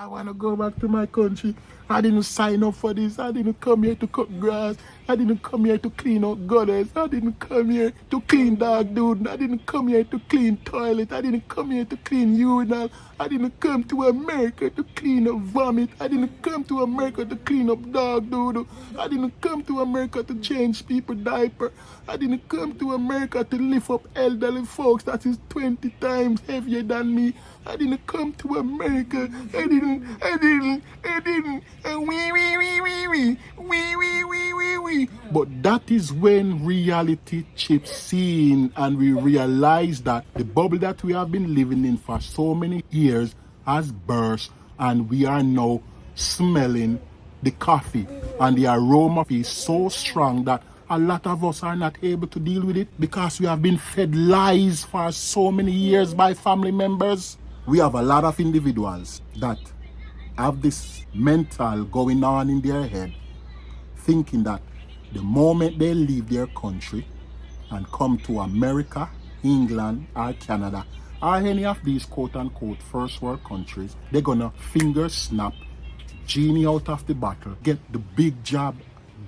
I want to go back to my country. I didn't sign up for this. I didn't come here to cut grass. I didn't come here to clean out gutters. I didn't come here to clean dog dude. I didn't come here to clean toilet. I didn't come here to clean urinal. I didn't come to America to clean up vomit. I didn't come to America to clean up dog doodle. I didn't come to America to change people diaper. I didn't come to America to lift up elderly folks that is 20 times heavier than me. I didn't come to America. I didn't. But that is when reality chips in and we realize that the bubble that we have been living in for so many years has burst, and we are now smelling the coffee, and the aroma is so strong that a lot of us are not able to deal with it because we have been fed lies for so many years by family members. We have a lot of individuals that have this mental going on in their head, thinking that the moment they leave their country and come to America, England, or Canada, or any of these quote-unquote first world countries, they're gonna finger snap, genie out of the bottle, get the big job,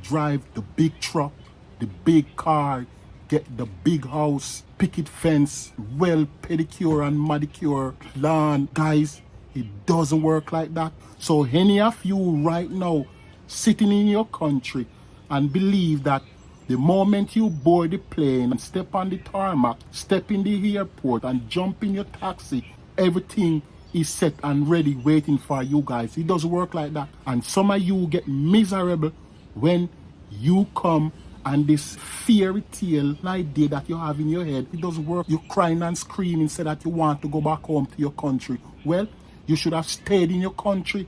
drive the big truck, the big car, get the big house, picket fence, well pedicure and manicure, lawn. Guys, it doesn't work like that. So any of you right now sitting in your country and believe that the moment you board the plane and step on the tarmac, step in the airport and jump in your taxi, everything is set and ready waiting for you guys. It doesn't work like that. And some of you get miserable when you come and this fairy tale idea that you have in your head, it doesn't work. You're crying and screaming, say that you want to go back home to your country. Well, you should have stayed in your country.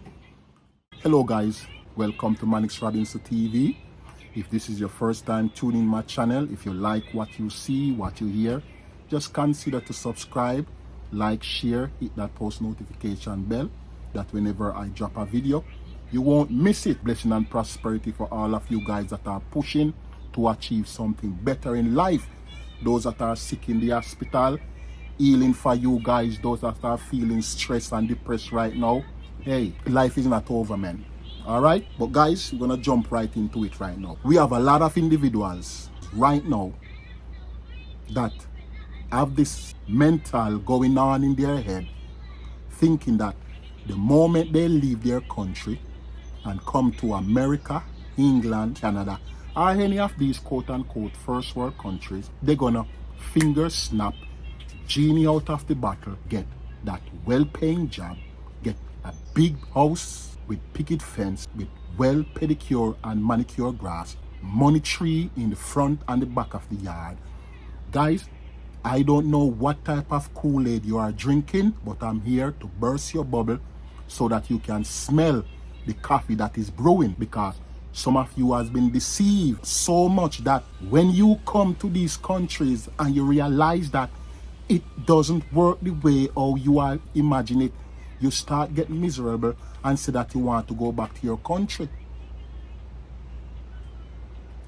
Hello guys, welcome to Mannix Robinson TV. If this is your first time tuning my channel, if you like what you see, what you hear, just consider to subscribe, like, share, hit that post notification bell, that whenever I drop a video, you won't miss it. Blessing and prosperity for all of you guys that are pushing to achieve something better in life. Those that are sick in the hospital, healing for you guys. Those that are feeling stressed and depressed right now, hey, life is not over, man. All right, but guys, we're gonna jump right into it right now. We have a lot of individuals right now that have this mental going on in their head, thinking that the moment they leave their country and come to America, England, Canada, or any of these quote-unquote first world countries, they're gonna finger snap, genie out of the bottle, get that well-paying job, get a big house with picket fence, with well pedicure and manicure grass, money tree in the front and the back of the yard. Guys, I don't know what type of Kool-Aid you are drinking, but I'm here to burst your bubble so that you can smell the coffee that is brewing, because some of you has been deceived so much that when you come to these countries and you realize that it doesn't work the way how you are imagine it, you start getting miserable and say that you want to go back to your country.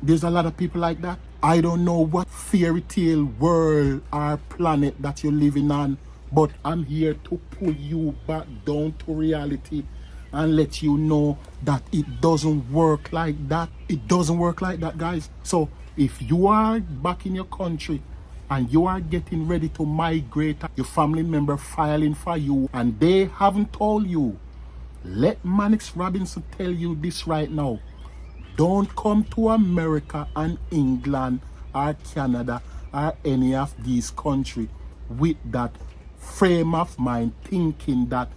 There's a lot of people like that. I don't know what fairy tale world or planet that you're living on, but I'm here to pull you back down to reality and let you know that it doesn't work like that. It doesn't work like that, guys. So if you are back in your country and you are getting ready to migrate, your family member filing for you and they haven't told you, let Mannix Robinson tell you this right now. Don't come to America and England or Canada or any of these countries with that frame of mind, thinking that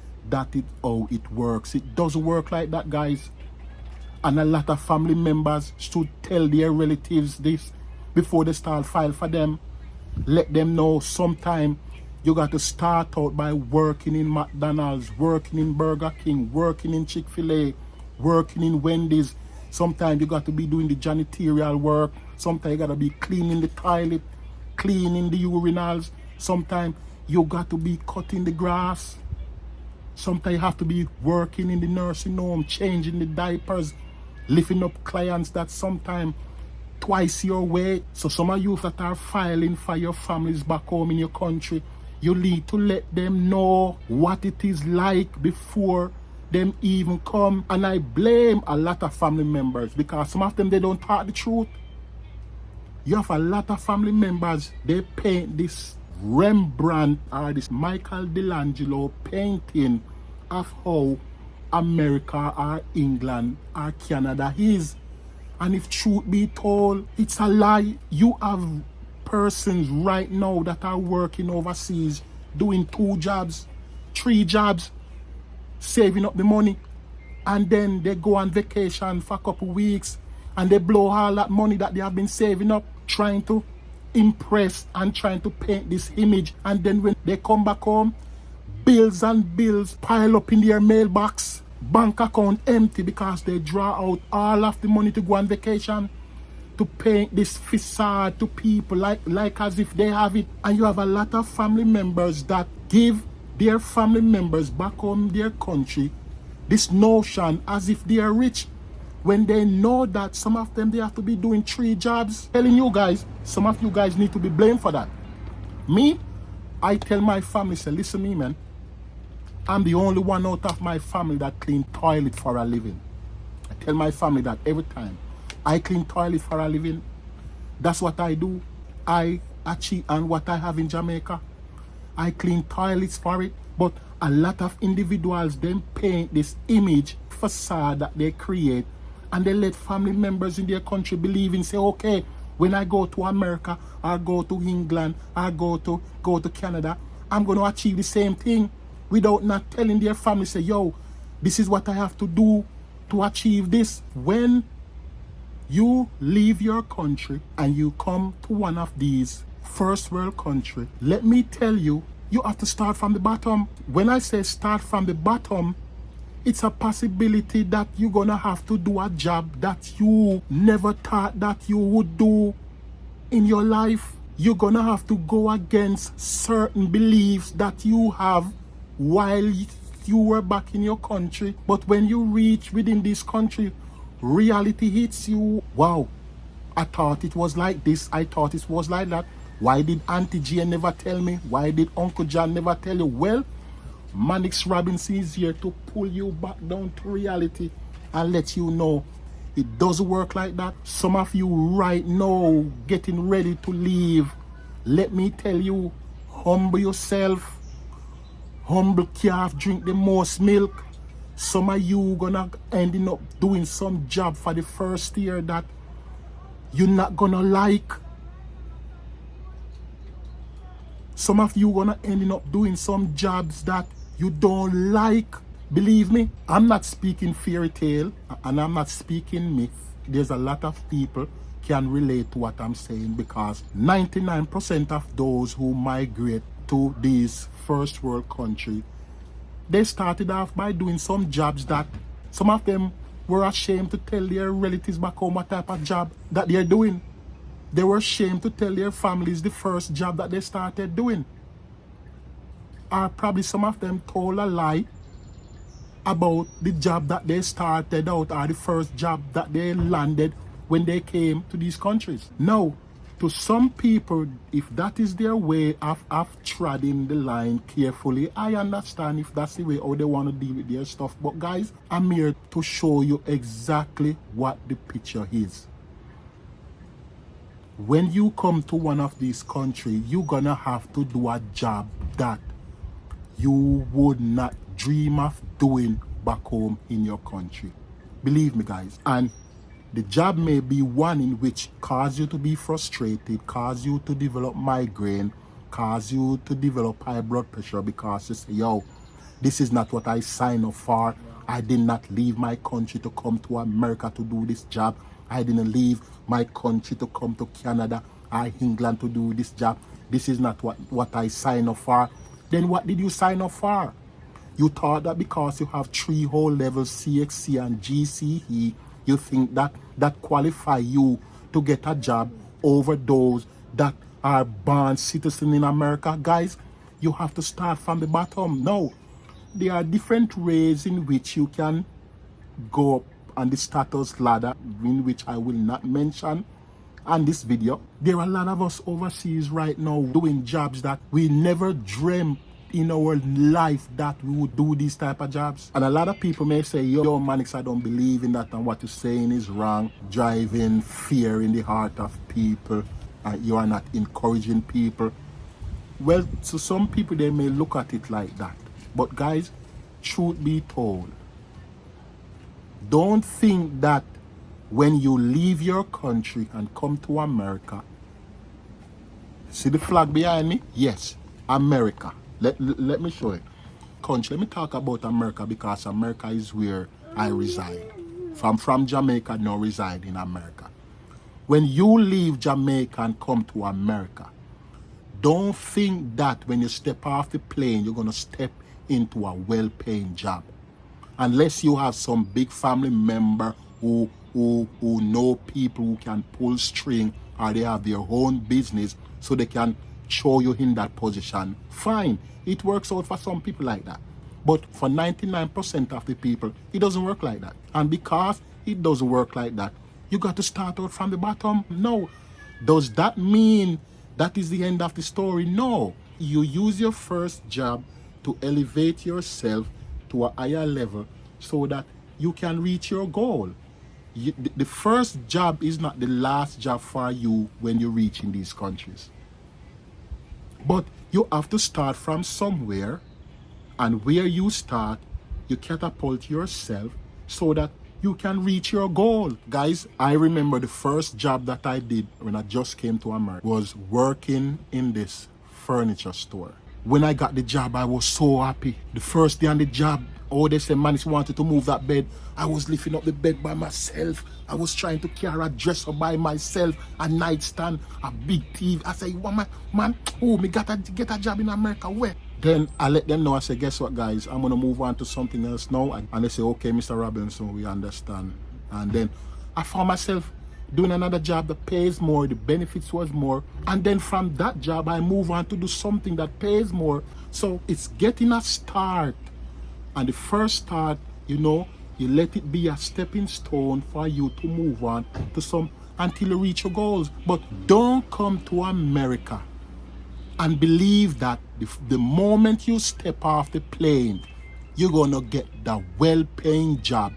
is how it works. It doesn't work like that, guys. And a lot of family members should tell their relatives this before they start file for them. Let them know sometime you got to start out by working in McDonald's, working in Burger King, working in Chick-fil-A, working in Wendy's. Sometimes you got to be doing the janitorial work. Sometimes you got to be cleaning the toilet, cleaning the urinals. Sometimes you got to be cutting the grass. Sometimes you have to be working in the nursing home, changing the diapers, lifting up clients that sometimes twice your weight. So some of you that are filing for your families back home in your country, you need to let them know what it is like before them even come, and I blame a lot of family members because some of them, they don't talk the truth. You have a lot of family members, they paint this Rembrandt or this Michelangelo painting of how America or England or Canada is. And if truth be told, it's a lie. You have persons right now that are working overseas, doing 2 jobs, 3 jobs, saving up the money, and then they go on vacation for a couple weeks and they blow all that money that they have been saving up, trying to impress and trying to paint this image. And then when they come back home, bills and bills pile up in their mailbox, bank account empty because they draw out all of the money to go on vacation, to paint this facade to people like as if they have it. And you have a lot of family members that give their family members back home their country this notion as if they are rich, when they know that some of them, they have to be doing 3 jobs. Telling you guys, some of you guys need to be blamed for that. Me, I tell my family, say, listen me, man, I'm the only one out of my family that clean toilet for a living. I tell my family that every time. I clean toilet for a living. That's what I do. I achieve, and what I have in Jamaica, I clean toilets for it. But a lot of individuals then paint this image facade that they create, and they let family members in their country believe and say, okay, when I go to America or go to England or go to Canada, I'm going to achieve the same thing, without not telling their family, say, yo, this is what I have to do to achieve this. When you leave your country and you come to one of these first world countries, let me tell you, you have to start from the bottom. When I say start from the bottom, it's a possibility that you're gonna have to do a job that you never thought that you would do in your life. You're gonna have to go against certain beliefs that you have while you were back in your country. But when you reach within this country, reality hits you. Wow, I thought it was like this, I thought it was like that. Why did Auntie Jane never tell me? Why did Uncle John never tell you? Well, Mannix Robinson is here to pull you back down to reality and let you know it doesn't work like that. Some of you right now getting ready to leave, let me tell you, humble yourself. Humble calf drink the most milk. Some of you gonna ending up doing some job for the first year that you're not gonna like. Some of you gonna ending up doing some jobs that you don't like. Believe me, I'm not speaking fairy tale and I'm not speaking myth. There's a lot of people can relate to what I'm saying, because 99% of those who migrate to these first world countries, they started off by doing some jobs that some of them were ashamed to tell their relatives back home what type of job that they're doing. They were ashamed to tell their families the first job that they started doing. Or probably some of them told a lie about the job that they started out, or the first job that they landed when they came to these countries. Now, to some people, if that is their way of treading the line carefully, I understand if that's the way how they want to deal with their stuff. But guys, I'm here to show you exactly what the picture is. When you come to one of these countries, you're gonna have to do a job that you would not dream of doing back home in your country. Believe me, guys. And the job may be one in which cause you to be frustrated, cause you to develop migraine, cause you to develop high blood pressure, because you say, yo, this is not what I signed up for. I did not leave my country to come to America to do this job. I didn't leave my country to come to Canada or England to do this job. This is not what I signed up for. Then what did you sign up for? You thought that because you have 3 whole levels, CXC and GCE, you think that qualify you to get a job over those that are born citizens in America. Guys, you have to start from the bottom. No, there are different ways in which you can go up on the status ladder, in which I will not mention on this video. There are a lot of us overseas right now doing jobs that we never dreamt in our life that we would do these type of jobs. And a lot of people may say, yo, Mannix, I don't believe in that, and what you're saying is wrong, driving fear in the heart of people, and you are not encouraging people. Well, to some people, they may look at it like that. But guys, truth be told, don't think that when you leave your country and come to America, see the flag behind me? Yes, America. Let me show it. Country, let me talk about America because America is where I reside. I'm from Jamaica, now reside in America. When you leave Jamaica and come to America, don't think that when you step off the plane, you're going to step into a well-paying job. Unless you have some big family member who know people who can pull string, or they have their own business so they can show you in that position. Fine, it works out for some people like that. But for 99% of the people, it doesn't work like that. And because it doesn't work like that, you got to start out from the bottom? No. Does that mean that is the end of the story? No. You use your first job to elevate yourself to a higher level so that you can reach your goal. The first job is not the last job for you when you reach in these countries. But you have to start from somewhere, and where you start, you catapult yourself so that you can reach your goal. Guys, I remember the first job that I did when I just came to America was working in this furniture store. When I got the job, I was so happy. The first day on the job, they said, man, if you wanted to move that bed, I was lifting up the bed by myself. I was trying to carry a dresser by myself, a nightstand, a big TV. I said, well, man, me get a job in America, where? Then I let them know, I said, guess what, guys, I'm going to move on to something else now. And they say, okay, Mr. Robinson, we understand. And then I found myself doing another job that pays more, the benefits was more. And then from that job, I move on to do something that pays more. So it's getting a start. And the first start, you let it be a stepping stone for you to move on to some until you reach your goals. But don't come to America and believe that the moment you step off the plane, you're going to get the well-paying job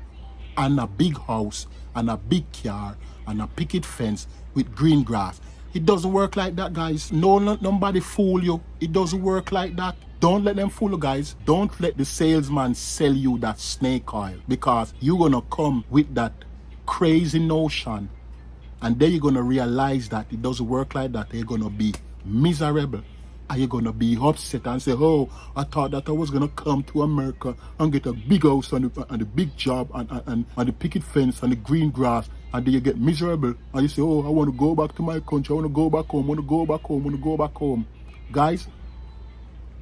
and a big house and a big car and a picket fence with green grass. It doesn't work like that, guys. Nobody fool you. It doesn't work like that. Don't let them fool you, guys. Don't let the salesman sell you that snake oil, because you're going to come with that crazy notion, and then you're going to realize that it doesn't work like that. You're going to be miserable. And you're going to be upset and say, oh, I thought that I was going to come to America and get a big house and a big job and the picket fence and the green grass. And then you get miserable. And you say, oh, I want to go back to my country. I want to go back home. I want to go back home. I want to go back home. Guys,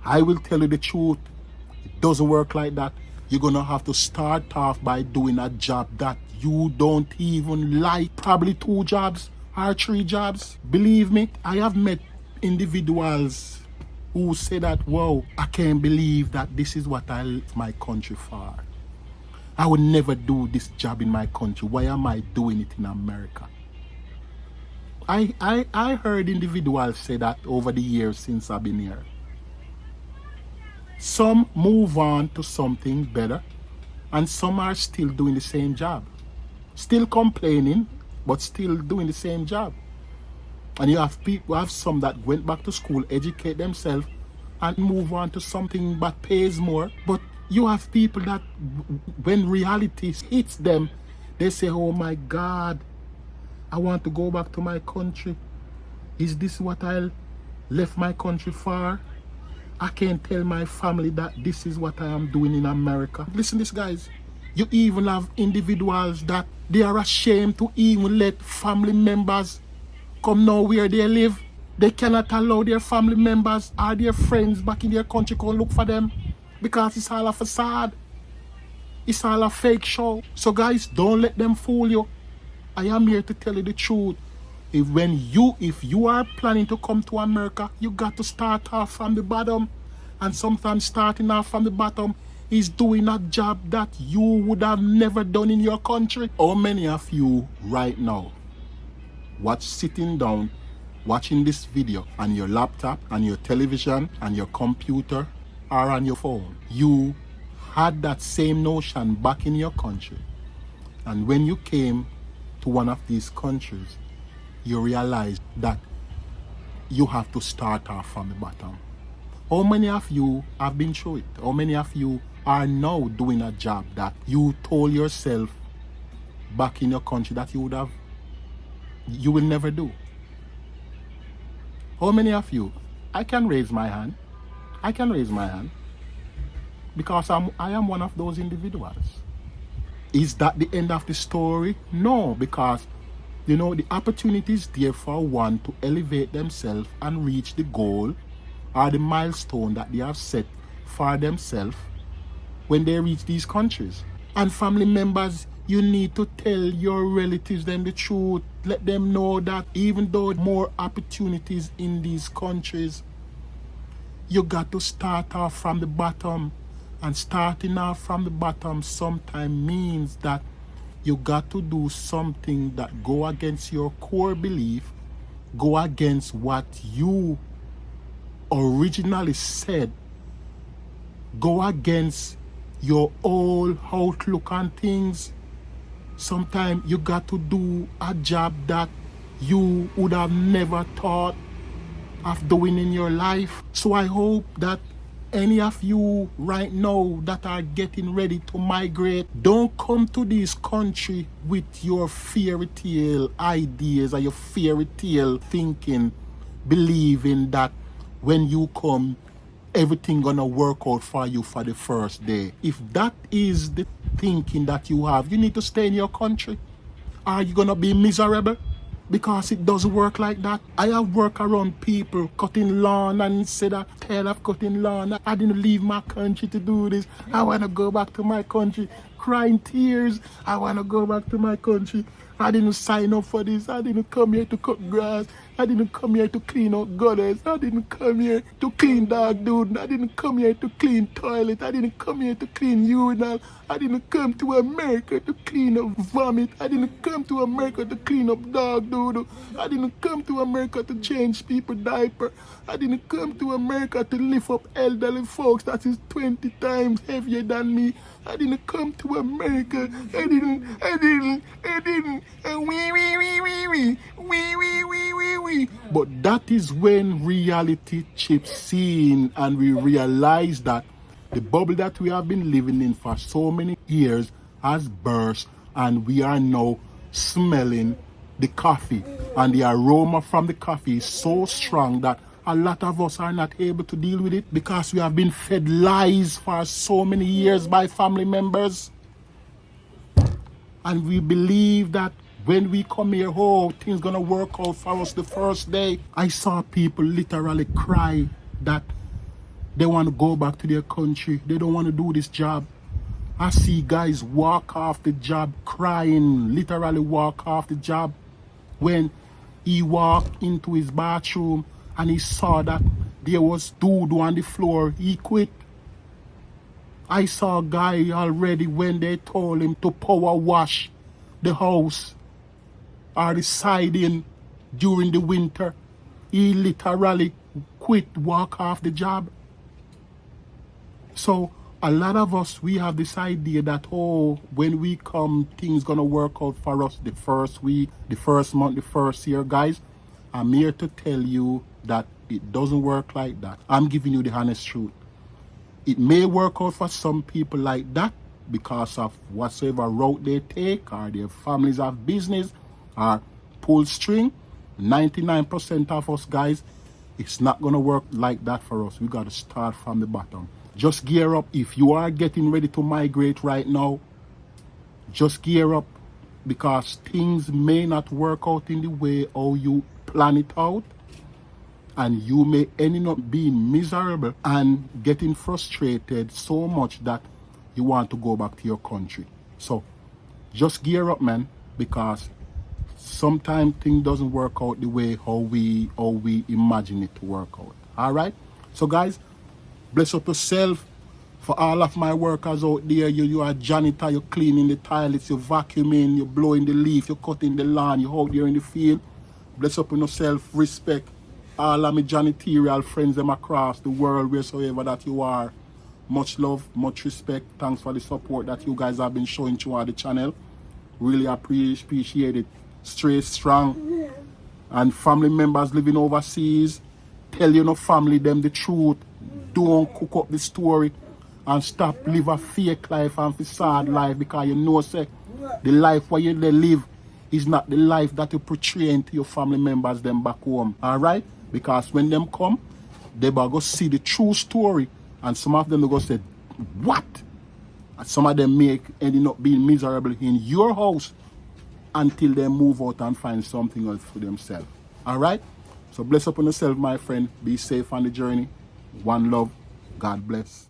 I will tell you the truth. It doesn't work like that. You're going to have to start off by doing a job that you don't even like. Probably 2 jobs or 3 jobs. Believe me, I have met individuals who say that, wow, I can't believe that this is what I left my country for. I would never do this job in my country. Why am I doing it in America? I heard individuals say that over the years since I've been here. Some move on to something better, and some are still doing the same job. Still complaining, but still doing the same job. And you have people, some that went back to school, educate themselves, and move on to something that pays more. But you have people that, when reality hits them, they say, oh my God, I want to go back to my country. Is this what I left my country for? I can't tell my family that this is what I am doing in America. Listen this, guys. You even have individuals that they are ashamed to even let family members come know where they live. They cannot allow their family members or their friends back in their country to look for them, because it's all a facade. It's all a fake show. So guys, don't let them fool you. I am here to tell you the truth. If you are planning to come to America, you got to start off from the bottom. And sometimes starting off from the bottom is doing a job that you would have never done in your country. How many of you right now sitting down watching this video on your laptop, on your television, on your computer, or on your phone. You had that same notion back in your country. And when you came to one of these countries, you realized that you have to start off from the bottom. How many of you have been through it? How many of you are now doing a job that you told yourself back in your country that you will never do? How many of you? I can raise my hand. I can raise my hand because I am one of those individuals. Is that the end of the story? No, because the opportunity is there for one to elevate themselves and reach the goal or the milestone that they have set for themselves when they reach these countries. And family members, you need to tell your relatives them the truth. Let them know that even though more opportunities in these countries, you got to start off from the bottom. And starting off from the bottom sometimes means that you got to do something that go against your core belief, go against what you originally said, go against your whole outlook on things. Sometimes you got to do a job that you would have never thought of doing in your life. So I hope that any of you right now that are getting ready to migrate, don't come to this country with your fairy tale ideas or your fairy tale thinking, believing that when you come, everything gonna work out for you for the first day. If that is the thinking that you have, you need to stay in your country. Are you gonna be miserable? Because it doesn't work like that. I have worked around people cutting lawn and said I'm tired of cutting lawn. I didn't leave my country to do this. I want to go back to my country. Crying tears. I want to go back to my country. I didn't sign up for this. I didn't come here to cut grass. I didn't come here to clean out gutters. I didn't come here to clean dog dude. I didn't come here to clean toilet. I didn't come here to clean urinal. I didn't come to America to clean up vomit. I didn't come to America to clean up dog doodle. I didn't come to America to change people diaper. I didn't come to America to lift up elderly folks that is 20 times heavier than me. I didn't come to America. I didn't. But that is when reality chips in and we realize that the bubble that we have been living in for so many years has burst and we are now smelling the coffee. And the aroma from the coffee is so strong that a lot of us are not able to deal with it because we have been fed lies for so many years by family members. And we believe that when we come here, things gonna work out for us the first day. I saw people literally cry that they want to go back to their country. They don't want to do this job. I see guys walk off the job crying, literally walk off the job. When he walked into his bathroom and he saw that there was doo-doo on the floor, he quit. I saw a guy already when they told him to power wash the house or the siding during the winter. He literally quit, walk off the job. So a lot of us, we have this idea that, when we come, things gonna work out for us the first week, the first month, the first year. Guys, I'm here to tell you that it doesn't work like that. I'm giving you the honest truth. It may work out for some people like that because of whatsoever route they take, or their families have business, or pull string. 99% of us guys, it's not gonna work like that for us. We gotta start from the bottom. Just gear up. If you are getting ready to migrate right now, just gear up, because things may not work out in the way how you plan it out, and you may end up being miserable and getting frustrated so much that you want to go back to your country. So just gear up, man, because sometimes things doesn't work out the way how we imagine it to work out. All right, so guys, bless up yourself. For all of my workers out there, you are a janitor, you're cleaning the toilets, you're vacuuming, you're blowing the leaf, you're cutting the lawn, you're out there in the field. Bless up on yourself, respect all of my janitorial friends them across the world, wheresoever that you are. Much love, much respect. Thanks for the support that you guys have been showing throughout the channel. Really appreciate it. Stay strong. And family members living overseas, tell your family them the truth. Don't cook up the story and stop live a fake life and facade life, because you know say the life where you live is not the life that you portray into your family members them back home. Alright? Because when them come, they will go see the true story, and some of them will go say, what? And some of them ending up being miserable in your house until they move out and find something else for themselves. Alright? So bless up on yourself, my friend. Be safe on the journey. One love. God bless.